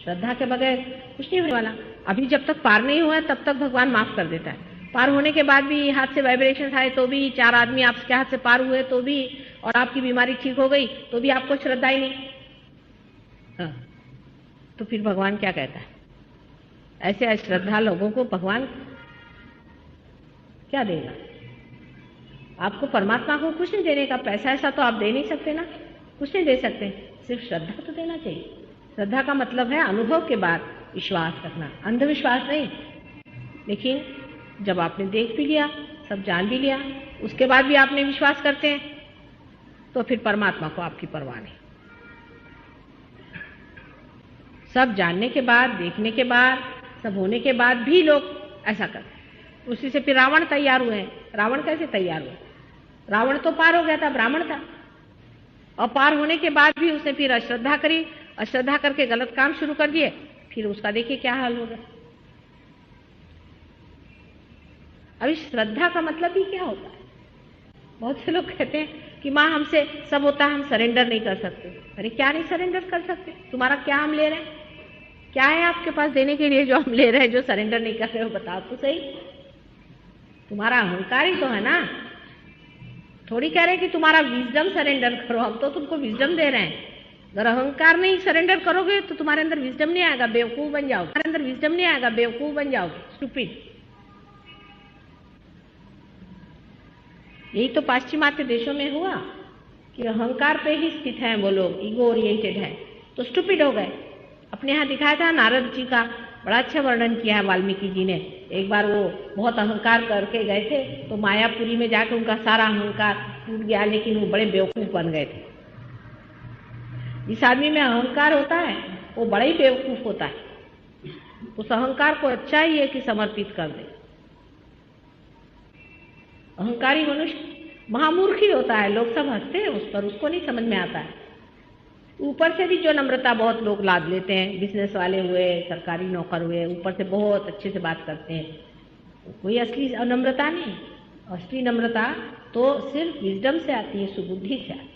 श्रद्धा के बगैर कुछ नहीं होने वाला। अभी जब तक पार नहीं हुआ है तब तक भगवान माफ कर देता है। पार होने के बाद भी हाथ से वाइब्रेशन आए तो भी, 4 आदमी आपके हाथ से पार हुए तो भी, और आपकी बीमारी ठीक हो गई तो भी आपको श्रद्धा ही नहीं। हाँ, तो फिर भगवान क्या कहता है? ऐसे अश्रद्धा लोगों को भगवान क्या देगा? आपको परमात्मा को कुछ नहीं देने का, पैसा ऐसा तो आप दे नहीं सकते ना, कुछ नहीं दे सकते, सिर्फ श्रद्धा तो देना चाहिए। श्रद्धा का मतलब है अनुभव के बाद विश्वास रखना, अंधविश्वास नहीं। लेकिन जब आपने देख भी लिया, सब जान भी लिया, उसके बाद भी आपने विश्वास करते हैं, तो फिर परमात्मा को आपकी परवाह नहीं। सब जानने के बाद, देखने के बाद, सब होने के बाद भी लोग ऐसा करते। उसी से फिर रावण तैयार हुए हैं। रावण कैसे तैयार हुए? रावण तो पार हो गया था, ब्राह्मण था, और पार होने के बाद भी उसने फिर अश्रद्धा करी, अश्रद्धा करके गलत काम शुरू कर दिए, फिर उसका देखिए क्या हाल होगा। अभी श्रद्धा का मतलब ही क्या होता है? बहुत से लोग कहते हैं कि माँ हमसे सब होता है, हम सरेंडर नहीं कर सकते। अरे क्या नहीं सरेंडर कर सकते? तुम्हारा क्या हम ले रहे हैं? क्या है आपके पास देने के लिए जो हम ले रहे हैं, जो सरेंडर नहीं कर रहे हो? बताओ तो सही। तुम्हारा अहंकार ही तो है ना। थोड़ी कह रहे कि तुम्हारा विजडम सरेंडर करो, हम तो तुमको विजडम दे रहे हैं। अगर अहंकार नहीं सरेंडर करोगे तो तुम्हारे अंदर विजडम नहीं आएगा, बेवकूफ बन जाओगे। तुम्हारे अंदर विजडम नहीं आएगा, बेवकूफ बन जाओगे, स्टूपिड। यही तो पाश्चिमात्य देशों में हुआ कि अहंकार पे ही स्थित है वो लोग, ईगो ओरिएंटेड है, तो स्टूपिड हो गए। अपने यहाँ दिखाया था नारद जी का, बड़ा अच्छा वर्णन किया है वाल्मीकि जी ने। एक बार वो बहुत अहंकार करके गए थे, तो मायापुरी में जाकर उनका सारा अहंकार टूट गया, लेकिन वो बड़े बेवकूफ बन गए थे। जिस आदमी में अहंकार होता है वो बड़ा ही बेवकूफ होता है। उस अहंकार को अच्छा ही है कि समर्पित कर दे। अहंकारी मनुष्य महामूर्ख ही होता है, लोग सब हंसते हैं उस पर, उसको नहीं समझ में आता है। ऊपर से भी जो नम्रता बहुत लोग लाद लेते हैं, बिजनेस वाले हुए, सरकारी नौकर हुए, ऊपर से बहुत अच्छे से बात करते हैं, कोई असली नम्रता नहीं। असली नम्रता तो सिर्फ विजडम से आती है, सुबुद्धि से आती है।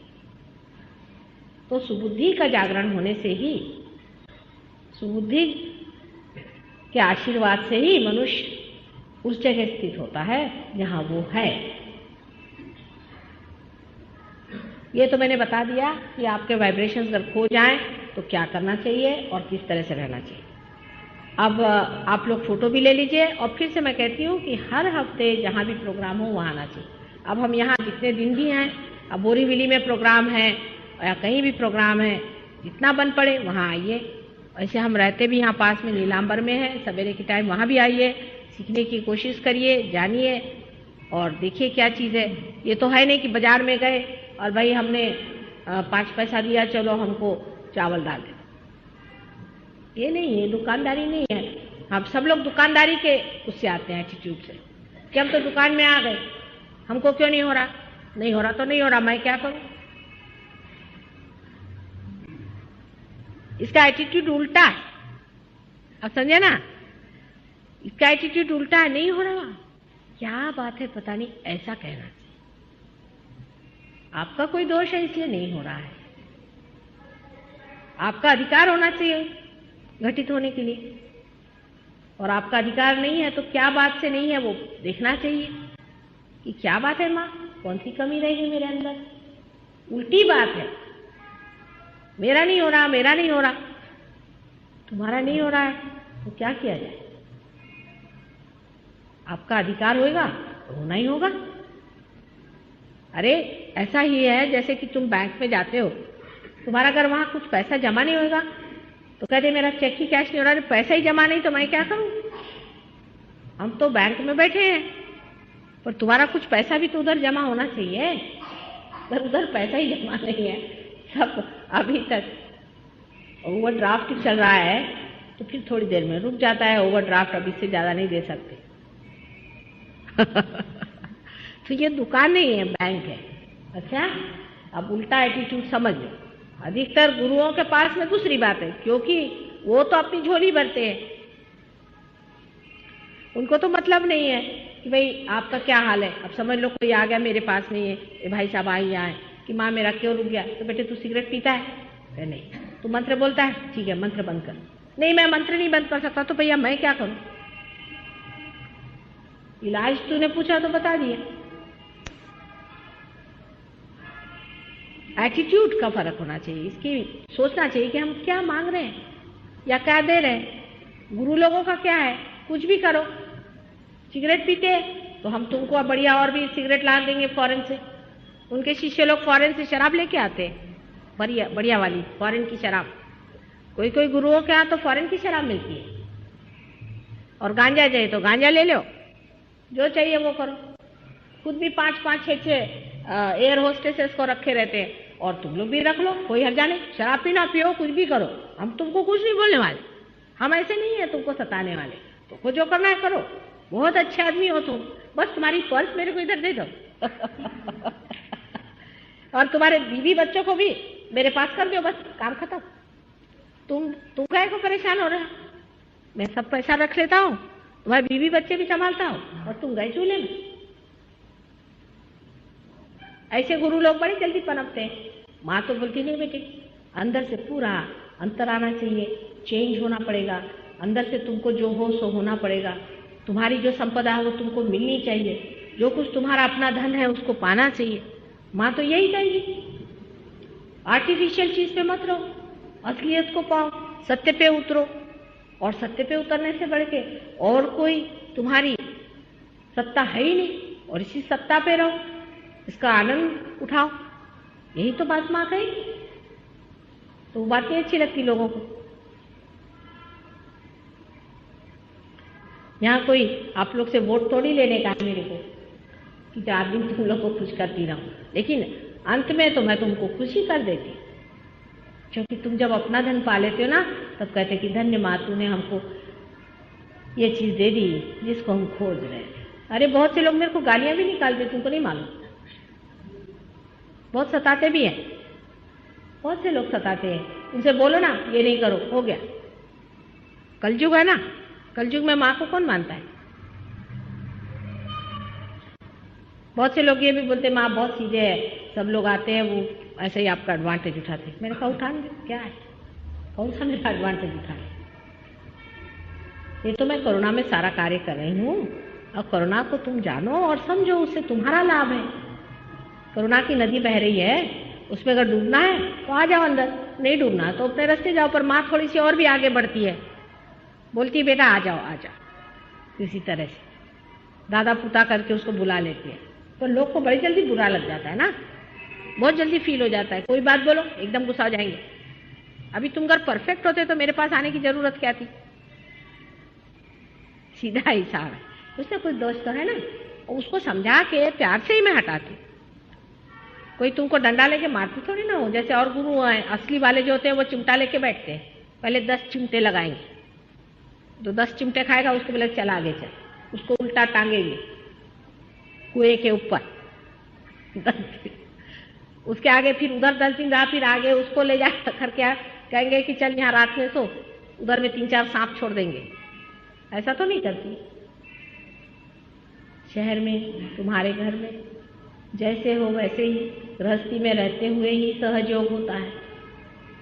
तो सुबुद्धि का जागरण होने से ही, सुबुद्धि के आशीर्वाद से ही मनुष्य उस जगह स्थित होता है जहां वो है। ये तो मैंने बता दिया कि आपके वाइब्रेशंस अगर खो जाएं तो क्या करना चाहिए और किस तरह से रहना चाहिए। अब आप लोग फोटो भी ले लीजिए, और फिर से मैं कहती हूँ कि हर हफ्ते जहाँ भी प्रोग्राम हो वहाँ आना चाहिए। अब हम यहाँ जितने दिन भी हैं, अब बोरीवली में प्रोग्राम है या कहीं भी प्रोग्राम है, जितना बन पड़े वहाँ आइए। ऐसे हम रहते भी यहाँ पास में नीलांबर में है, सवेरे के टाइम वहाँ भी आइए, सीखने की कोशिश करिए, जानिए और देखिए क्या चीज़ है। ये तो है नहीं कि बाजार में गए और भाई हमने 5 पैसा दिया, चलो हमको चावल डाल दे। ये नहीं, ये दुकानदारी नहीं है। हम सब लोग दुकानदारी के उससे आते हैं, एटीट्यूड से कि हम तो दुकान में आ गए, हमको क्यों नहीं हो रहा? नहीं हो रहा तो नहीं हो रहा, मैं क्या करूं? इसका एटीट्यूड उल्टा है, आप समझे ना? इसका एटीट्यूड उल्टा है, नहीं हो रहा, क्या बात है, पता नहीं, ऐसा कहना चाहिए। आपका कोई दोष है इसलिए नहीं हो रहा है, आपका अधिकार होना चाहिए घटित होने के लिए, और आपका अधिकार नहीं है तो क्या बात से नहीं है वो देखना चाहिए कि क्या बात है माँ, कौन सी कमी रहेगी मेरे अंदर। उल्टी बात है, मेरा नहीं हो रहा, मेरा नहीं हो रहा, तुम्हारा नहीं हो रहा है तो क्या किया जाए? आपका अधिकार होगा तो होना ही होगा। अरे ऐसा ही है जैसे कि तुम बैंक में जाते हो, तुम्हारा अगर वहां कुछ पैसा जमा नहीं होगा तो कहते मेरा चेक ही कैश नहीं हो रहा, पैसा ही जमा नहीं तो मैं क्या करूं? हम तो बैंक में बैठे हैं, पर तुम्हारा कुछ पैसा भी तो उधर जमा होना चाहिए, पर उधर पैसा ही जमा नहीं है। सब अभी तक ओवरड्राफ्ट चल रहा है, तो फिर थोड़ी देर में रुक जाता है ओवरड्राफ्ट, अब इससे ज्यादा नहीं दे सकते। तो ये दुकान नहीं है, बैंक है। अच्छा, अब उल्टा एटीट्यूड समझ लो। अधिकतर गुरुओं के पास में दूसरी बात है, क्योंकि वो तो अपनी झोली भरते हैं, उनको तो मतलब नहीं है कि भाई आपका क्या हाल है। अब समझ लो कोई आ गया मेरे पास में, ये भाई साहब आई आए कि माँ मेरा क्यों रुक गया, तो बेटे तू सिगरेट पीता है? नहीं, तू मंत्र बोलता है, ठीक है मंत्र बंद कर। नहीं मैं मंत्र नहीं बंद कर सकता, तो भैया मैं क्या करूं? इलाज तूने पूछा तो बता दिया। एटीट्यूड का फर्क होना चाहिए, इसकी सोचना चाहिए कि हम क्या मांग रहे हैं या क्या दे रहे हैं। गुरु लोगों का क्या है, कुछ भी करो। सिगरेट पीते तो हम तुमको बढ़िया और भी सिगरेट ला देंगे फॉरेन से। उनके शिष्य लोग फॉरेन से शराब लेके आते हैं, बढ़िया बढ़िया वाली फॉरेन की शराब। कोई कोई गुरुओं के यहाँ तो फॉरेन की शराब मिलती है। और गांजा चाहिए तो गांजा ले लो, जो चाहिए वो करो। खुद भी 5-5, 6-6 एयर होस्टेसेस को रखे रहते हैं, और तुम लोग भी रख लो, कोई हर्जा नहीं। शराब पीना पियो, कुछ भी करो, हम तुमको कुछ नहीं बोलने वाले। हम ऐसे नहीं है तुमको सताने वाले, तुमको जो करना है करो। बहुत अच्छे आदमी हो तुम, बस तुम्हारी पर्स मेरे को इधर दे दो और तुम्हारे बीवी बच्चों को भी मेरे पास कर दो, बस काम खत्म। तुम काहे को परेशान हो रहे हो? मैं सब पैसा रख लेता हूँ, तुम्हारे बीवी बच्चे भी संभालता हूँ, और तुम गए चूल्हे में। ऐसे गुरु लोग बड़ी जल्दी पनपते हैं। माँ तो बोलती नहीं बेटे, अंदर से पूरा अंतर आना चाहिए, चेंज होना पड़ेगा। अंदर से तुमको जो हो सो होना पड़ेगा। तुम्हारी जो संपदा है वो तुमको मिलनी चाहिए, जो कुछ तुम्हारा अपना धन है उसको पाना चाहिए। माँ तो यही कहेगी। आर्टिफिशियल चीज पे मत रहो, असलियत को पाओ, सत्य पे उतरो। और सत्य पे उतरने से बढ़ के और कोई तुम्हारी सत्ता है ही नहीं, और इसी सत्ता पे रहो, इसका आनंद उठाओ। यही तो बात माँ कही। तो बातें अच्छी लगती लोगों को। यहाँ कोई आप लोग से वोट थोड़ी लेने का है मेरे को कि 4 दिन तुम लोग को खुश करती रहूं, लेकिन अंत में तो मैं तुमको खुशी कर देती, क्योंकि तुम जब अपना धन पा लेते हो ना, तब कहते कि धन्य माँ तूने हमको ये चीज दे दी जिसको हम खोज रहे थे। अरे बहुत से लोग मेरे को गालियां भी निकालते, तुमको नहीं मालूम। बहुत सताते भी हैं, बहुत से लोग सताते हैं। उनसे बोलो ना ये नहीं करो, हो गया। कलयुग है ना, कलयुग में माँ को कौन मानता है? बहुत से लोग ये भी बोलते माँ बहुत सीधे है, सब लोग आते हैं वो ऐसे ही आपका एडवांटेज उठाते। मैंने कहा उठाने क्या है, कौन सा मेरा एडवांटेज उठाने? ये तो मैं कोरोना में सारा कार्य कर रही हूँ, और कोरोना को तुम जानो और समझो, उससे तुम्हारा लाभ है। कोरोना की नदी बह रही है, उसमें अगर डूबना है तो आ जाओ अंदर, नहीं डूबना तो अपने रास्ते जाओ। पर माँ थोड़ी सी और भी आगे बढ़ती है, बोलती है बेटा आ जाओ आ जाओ, इसी तरह से दादा पुता करके उसको बुला लेती है। तो लोग को बड़ी जल्दी बुरा लग जाता है ना, बहुत जल्दी फील हो जाता है। कोई बात बोलो एकदम गुस्सा हो जाएंगे। अभी तुम अगर परफेक्ट होते तो मेरे पास आने की जरूरत क्या थी? सीधा हिसाब है, उससे कुछ दोस्त तो है ना, उसको समझा के प्यार से ही मैं हटाती। कोई तुमको डंडा लेके मारती थोड़ी ना हो। जैसे और गुरु असली वाले जो होते हैं वो चिमटा लेके बैठते हैं, पहले 10 चिमटे लगाएंगे, तो 10 चिमटे खाएगा उसको बोले चल आगे चल, उसको उल्टा टांगेंगे कुएं के ऊपर, उसके आगे फिर उधर 10 दिन रहा, फिर आगे उसको ले जा करके कहेंगे कि चल यहाँ रात में सो, उधर में 3-4 सांप छोड़ देंगे। ऐसा तो नहीं करती। शहर में तुम्हारे घर में जैसे हो वैसे ही गृहस्थी में रहते हुए ही सहयोग होता है।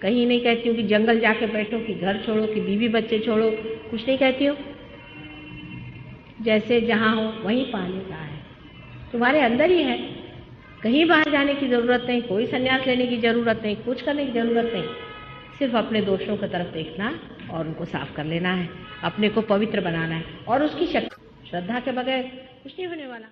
कहीं नहीं कहती हूँ कि जंगल जाके बैठो, कि घर छोड़ो, कि बीवी बच्चे छोड़ो, कुछ नहीं कहती हूँ। जैसे जहाँ हो वहीं पाने का है, तुम्हारे अंदर ही है। कहीं बाहर जाने की जरूरत नहीं, कोई संन्यास लेने की जरूरत नहीं, कुछ करने की जरूरत नहीं। सिर्फ अपने दोषों की तरफ देखना और उनको साफ कर लेना है, अपने को पवित्र बनाना है, और उसकी शक्ति श्रद्धा के बगैर कुछ नहीं होने वाला।